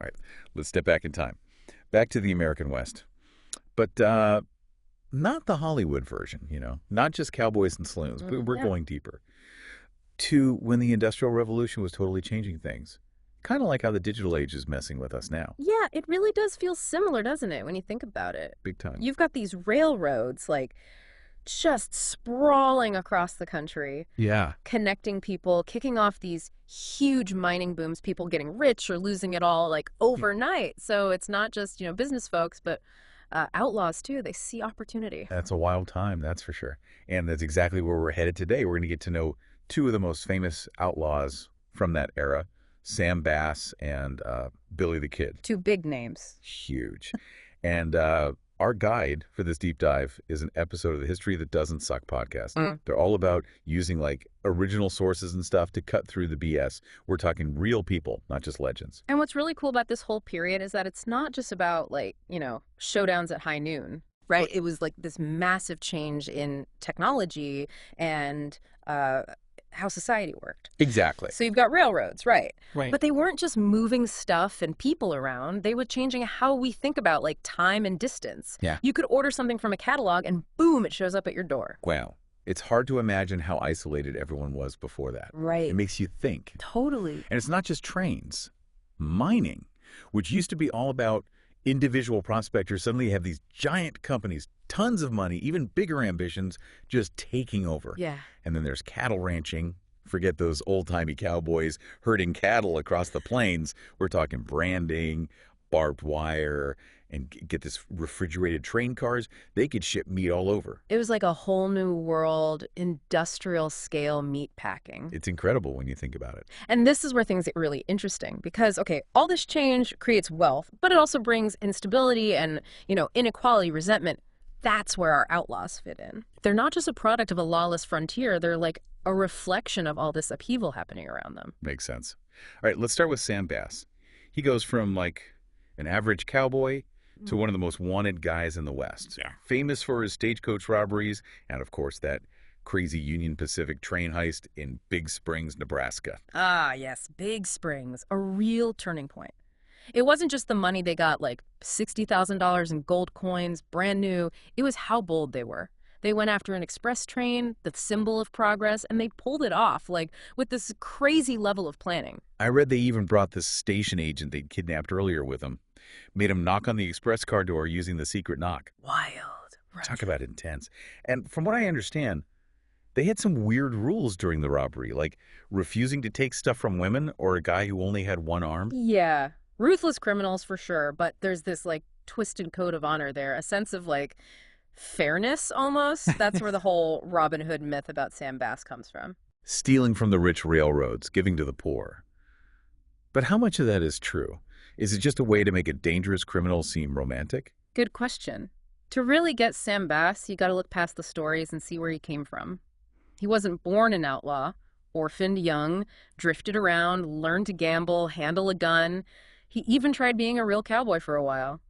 All right, let's step back in time. Back to the American West. But not the Hollywood version, not just cowboys and saloons, but we're Yeah. going deeper to when the Industrial Revolution was totally changing things. Kind of like how the digital age is messing with us now. Yeah, it really does feel similar, doesn't it, when you think about it? Big time. You've got these railroads, like, just sprawling across the country, Yeah. connecting people, kicking off these huge mining booms, people getting rich or losing it all, like, overnight. So it's not just, business folks, but outlaws, too. They see opportunity. That's a wild time, that's for sure. And that's exactly where we're headed today. We're going to get to know two of the most famous outlaws from that era, Sam Bass and Billy the Kid. Two big names. Huge. And our guide for this deep dive is an episode of the History That Doesn't Suck podcast. They're all about using like original sources and stuff to cut through the BS. We're talking real people, not just legends. And what's really cool about this whole period is that it's not just about, like, showdowns at high noon, right? It was like this massive change in technology and how society worked. Exactly. So you've got railroads, right? Right. But they weren't just moving stuff and people around. They were changing how we think about, like, time and distance. Yeah. You could order something from a catalog and boom, it shows up at your door. Wow. It's hard to imagine how isolated everyone was before that. Right. It makes you think. Totally. And it's not just trains. Mining, which used to be all about individual prospectors, suddenly have these giant companies, tons of money, even bigger ambitions, just taking over. Yeah. And then there's cattle ranching. Forget those old-timey cowboys herding cattle across the plains. We're talking branding, barbed wire, and get this refrigerated train cars. They could ship meat all over. It was like a whole new world, industrial scale meat packing. It's incredible when you think about it. And this is where things get really interesting because, okay, all this change creates wealth, but it also brings instability and, inequality, resentment. That's where our outlaws fit in. They're not just a product of a lawless frontier. They're like a reflection of all this upheaval happening around them. Makes sense. All right, let's start with Sam Bass. He goes from like an average cowboy to one of the most wanted guys in the West. Yeah. Famous for his stagecoach robberies and, of course, that crazy Union Pacific train heist in Big Springs, Nebraska. Ah, yes, Big Springs, a real turning point. It wasn't just the money they got, like $60,000 in gold coins, brand new. It was how bold they were. They went after an express train, the symbol of progress, and they pulled it off, like, with this crazy level of planning. I read they even brought this station agent they'd kidnapped earlier with them, made him knock on the express car door using the secret knock. Wild. Right. Talk about intense. And from what I understand, they had some weird rules during the robbery, like refusing to take stuff from women or a guy who only had one arm. Yeah. Ruthless criminals for sure, but there's this, like, twisted code of honor there, a sense of, like, fairness almost. That's where the whole Robin Hood myth about Sam Bass comes from. Stealing from the rich railroads, giving to the poor. But how much of that is true? Is it just a way to make a dangerous criminal seem romantic? Good question. To really get Sam Bass, you got to look past the stories and see where he came from. He wasn't born an outlaw, orphaned young, drifted around, learned to gamble, handle a gun. He even tried being a real cowboy for a while.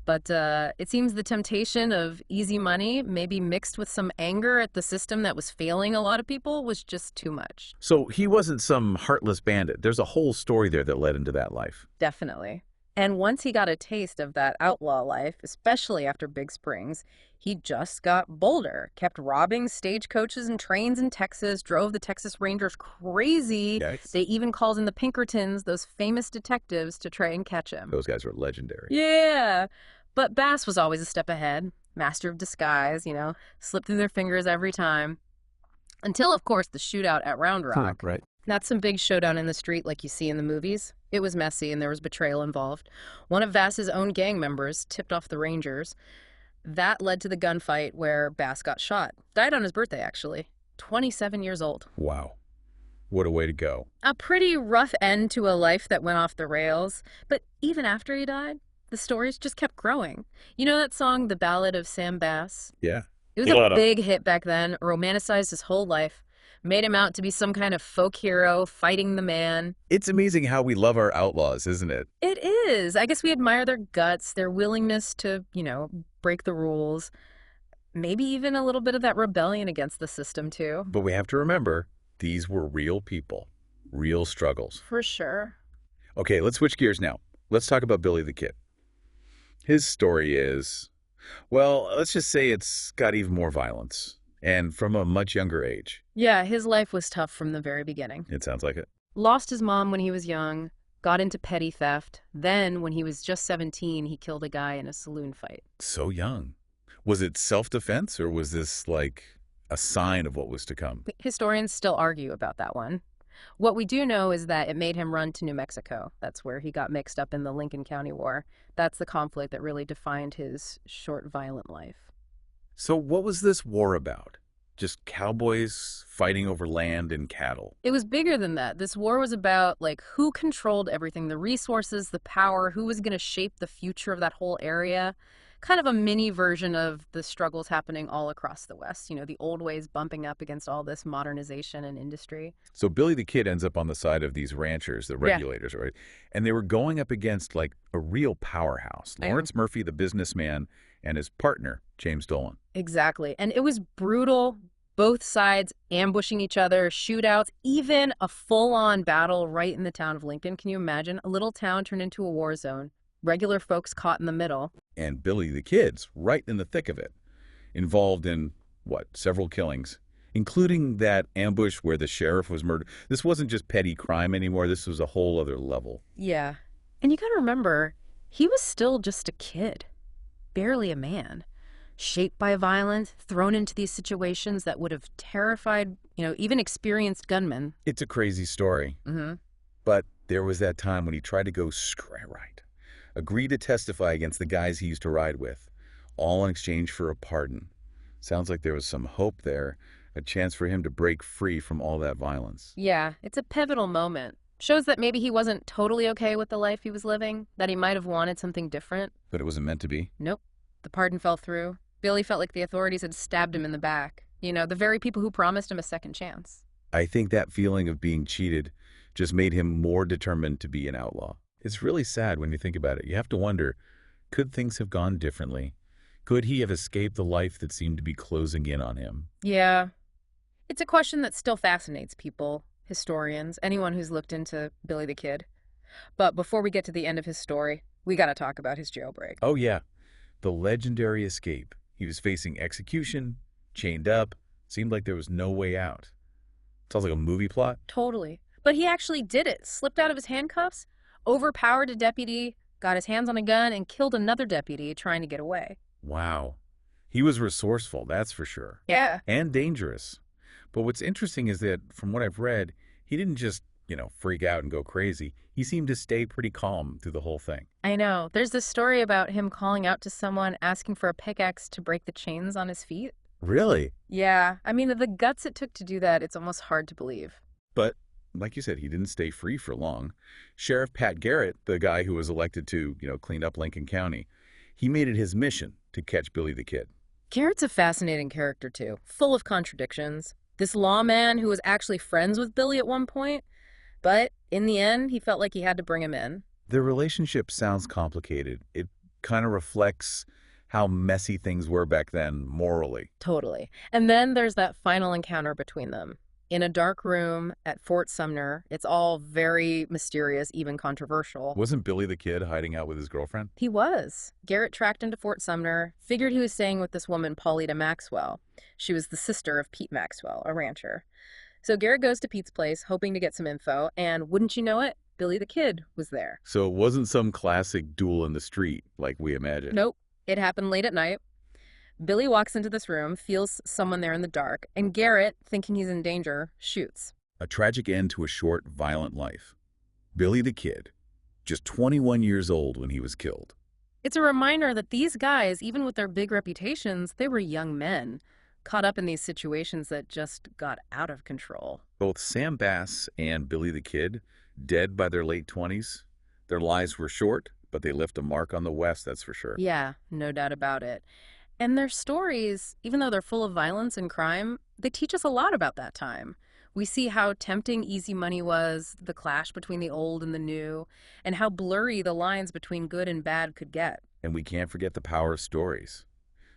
But it seems the temptation of easy money, maybe mixed with some anger at the system that was failing a lot of people, was just too much. So he wasn't some heartless bandit. There's a whole story there that led into that life. Definitely. And once he got a taste of that outlaw life, especially after Big Springs, he just got bolder, kept robbing stagecoaches and trains in Texas, drove the Texas Rangers crazy. Yikes. They even called in the Pinkertons, those famous detectives, to try and catch him. Those guys are legendary. Yeah. But Bass was always a step ahead, master of disguise, slipped through their fingers every time. Until, of course, the shootout at Round Rock. Right. Not some big showdown in the street like you see in the movies. It was messy and there was betrayal involved. One of Bass's own gang members tipped off the Rangers. That led to the gunfight where Bass got shot. Died on his birthday, actually. 27 years old. Wow. What a way to go. A pretty rough end to a life that went off the rails. But even after he died, the stories just kept growing. You know that song, The Ballad of Sam Bass? Yeah. It was a big hit back then, romanticized his whole life, made him out to be some kind of folk hero, fighting the man. It's amazing how we love our outlaws, isn't it? It is. I guess we admire their guts, their willingness to, break the rules. Maybe even a little bit of that rebellion against the system, too. But we have to remember, these were real people, real struggles. For sure. Okay, let's switch gears now. Let's talk about Billy the Kid. His story is, well, let's just say it's got even more violence, and from a much younger age. Yeah, his life was tough from the very beginning. It sounds like it. Lost his mom when he was young, got into petty theft. Then, when he was just 17, he killed a guy in a saloon fight. So young. Was it self-defense, or was this like a sign of what was to come? Historians still argue about that one. What we do know is that it made him run to New Mexico. That's where he got mixed up in the Lincoln County War. That's the conflict that really defined his short, violent life. So what was this war about? Just cowboys fighting over land and cattle? It was bigger than that. This war was about, like, who controlled everything, the resources, the power, who was going to shape the future of that whole area. Kind of a mini version of the struggles happening all across the West. You know, the old ways bumping up against all this modernization and industry. So Billy the Kid ends up on the side of these ranchers, the Yeah. regulators, right? And they were going up against like a real powerhouse. I know. Lawrence Murphy, the businessman, and his partner, James Dolan. Exactly. And it was brutal. Both sides ambushing each other, shootouts, even a full-on battle right in the town of Lincoln. Can you imagine? A little town turned into a war zone. Regular folks caught in the middle. And Billy the Kid's right in the thick of it, involved in, what, several killings, including that ambush where the sheriff was murdered. This wasn't just petty crime anymore. This was a whole other level. Yeah. And you gotta remember, he was still just a kid, barely a man, shaped by violence, thrown into these situations that would have terrified, even experienced gunmen. It's a crazy story. Mm-hmm. But there was that time when he tried to go right, agree to testify against the guys he used to ride with, all in exchange for a pardon. Sounds like there was some hope there, a chance for him to break free from all that violence. Yeah, it's a pivotal moment. Shows that maybe he wasn't totally okay with the life he was living, that he might have wanted something different. But it wasn't meant to be. Nope. The pardon fell through. Billy felt like the authorities had stabbed him in the back. The very people who promised him a second chance. I think that feeling of being cheated just made him more determined to be an outlaw. It's really sad when you think about it. You have to wonder, could things have gone differently? Could he have escaped the life that seemed to be closing in on him? Yeah. It's a question that still fascinates people, historians, anyone who's looked into Billy the Kid. But before we get to the end of his story, we gotta talk about his jailbreak. Oh yeah, the legendary escape. He was facing execution, chained up, seemed like there was no way out. Sounds like a movie plot. Totally. But he actually did it. Slipped out of his handcuffs, overpowered a deputy, got his hands on a gun, and killed another deputy trying to get away. Wow. He was resourceful, that's for sure. Yeah. And dangerous. But what's interesting is that, from what I've read, he didn't just, freak out and go crazy. He seemed to stay pretty calm through the whole thing. I know. There's this story about him calling out to someone, asking for a pickaxe to break the chains on his feet. Really? Yeah. I mean, the guts it took to do that, it's almost hard to believe. But, like you said, he didn't stay free for long. Sheriff Pat Garrett, the guy who was elected to, clean up Lincoln County, he made it his mission to catch Billy the Kid. Garrett's a fascinating character, too, full of contradictions. This lawman who was actually friends with Billy at one point, but in the end, he felt like he had to bring him in. Their relationship sounds complicated. It kind of reflects how messy things were back then, morally. Totally. And then there's that final encounter between them. In a dark room at Fort Sumner, it's all very mysterious, even controversial. Wasn't Billy the Kid hiding out with his girlfriend? He was. Garrett tracked into Fort Sumner, figured he was staying with this woman, Paulita Maxwell. She was the sister of Pete Maxwell, a rancher. So Garrett goes to Pete's place, hoping to get some info, and wouldn't you know it, Billy the Kid was there. So it wasn't some classic duel in the street like we imagined. Nope. It happened late at night. Billy walks into this room, feels someone there in the dark, and Garrett, thinking he's in danger, shoots. A tragic end to a short, violent life. Billy the Kid, just 21 years old when he was killed. It's a reminder that these guys, even with their big reputations, they were young men, caught up in these situations that just got out of control. Both Sam Bass and Billy the Kid, dead by their late 20s. Their lives were short, but they left a mark on the West, that's for sure. Yeah, no doubt about it. And their stories, even though they're full of violence and crime, they teach us a lot about that time. We see how tempting easy money was, the clash between the old and the new, and how blurry the lines between good and bad could get. And we can't forget the power of stories.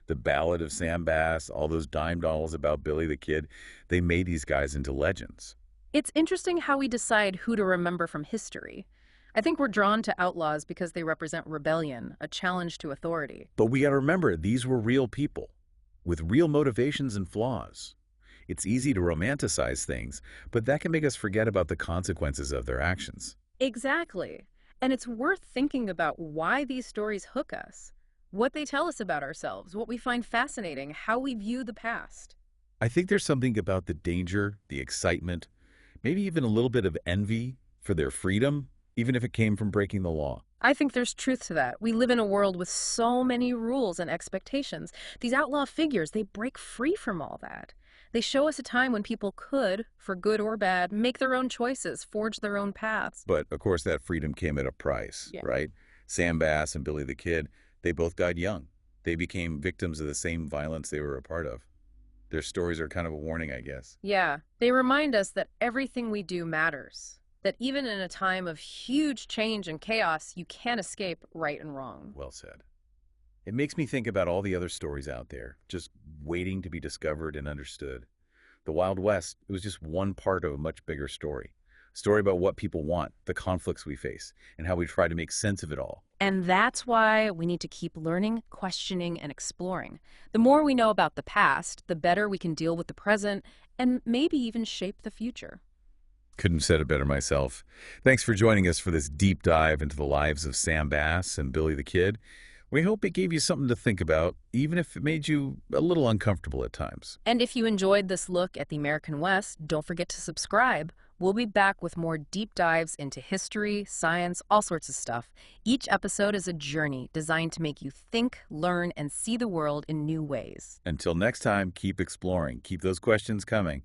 The Ballad of Sam Bass, all those dime dolls about Billy the Kid, they made these guys into legends. It's interesting how we decide who to remember from history. I think we're drawn to outlaws because they represent rebellion, a challenge to authority. But we got to remember, these were real people with real motivations and flaws. It's easy to romanticize things, but that can make us forget about the consequences of their actions. Exactly. And it's worth thinking about why these stories hook us, what they tell us about ourselves, what we find fascinating, how we view the past. I think there's something about the danger, the excitement, maybe even a little bit of envy for their freedom, even if it came from breaking the law. I think there's truth to that. We live in a world with so many rules and expectations. These outlaw figures, they break free from all that. They show us a time when people could, for good or bad, make their own choices, forge their own paths. But of course, that freedom came at a price, Yeah. right? Sam Bass and Billy the Kid, they both died young. They became victims of the same violence they were a part of. Their stories are kind of a warning, I guess. Yeah, they remind us that everything we do matters. That even in a time of huge change and chaos, you can't escape right and wrong. Well said. It makes me think about all the other stories out there, just waiting to be discovered and understood. The Wild West, it was just one part of a much bigger story. A story about what people want, the conflicts we face, and how we try to make sense of it all. And that's why we need to keep learning, questioning, and exploring. The more we know about the past, the better we can deal with the present and maybe even shape the future. Couldn't have said it better myself. Thanks for joining us for this deep dive into the lives of Sam Bass and Billy the Kid. We hope it gave you something to think about, even if it made you a little uncomfortable at times. And if you enjoyed this look at the American West, don't forget to subscribe. We'll be back with more deep dives into history, science, all sorts of stuff. Each episode is a journey designed to make you think, learn, and see the world in new ways. Until next time, keep exploring. Keep those questions coming.